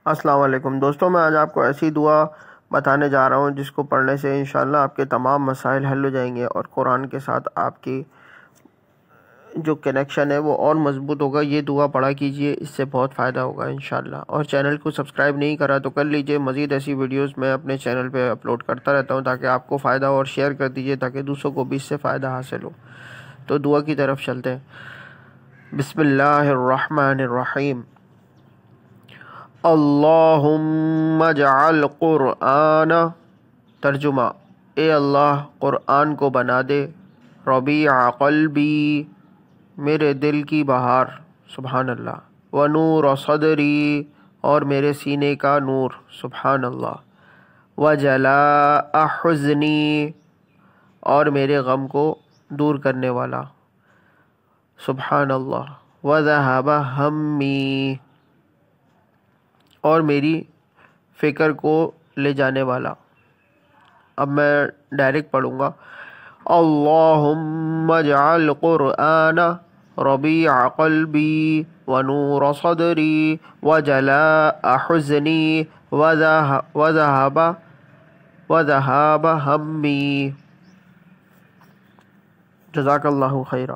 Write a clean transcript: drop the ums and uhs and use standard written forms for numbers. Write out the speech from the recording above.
السلام علیکم دوستوں، میں آج آپ کو ایسی دعا بتانے جا رہا ہوں جس کو پڑھنے سے انشاءاللہ آپ کے تمام مسائل حل ہو جائیں گے اور قرآن کے ساتھ آپ کی جو کنیکشن ہے وہ اور مضبوط ہوگا۔ یہ دعا پڑھا کیجئے، اس سے بہت فائدہ ہوگا انشاءاللہ۔ اور چینل کو سبسکرائب نہیں کرا تو کر لیجئے، مزید ایسی ویڈیوز میں اپنے چینل پہ اپلوڈ کرتا رہتا ہوں تاکہ آپ کو فائدہ ہو، اور شیئر کر دیجئے تاکہ دوسروں کو بھی اس سے فائدہ حاصل ہو۔ تو دعا کی طرف چلتے ہیں۔ بسم اللہ الرحمن الرحیم۔ اللہم اجعل قرآن، ترجمہ، اے اللہ قرآن کو بنا دے ربیع قلبی، میرے دل کی بہار، سبحان اللہ، ونور صدری، اور میرے سینے کا نور، سبحان اللہ، وجلاء حزنی، اور میرے غم کو دور کرنے والا، سبحان اللہ، وذہب ہمی، اور میری فکر کو لے جانے والا۔ اب میں ڈائریکٹ پڑھوں گا۔ اللہم اجعل قرآن ربیع قلبی ونور صدری وجلاء حزنی وذہاب ہمی۔ جزاک اللہ خیرا۔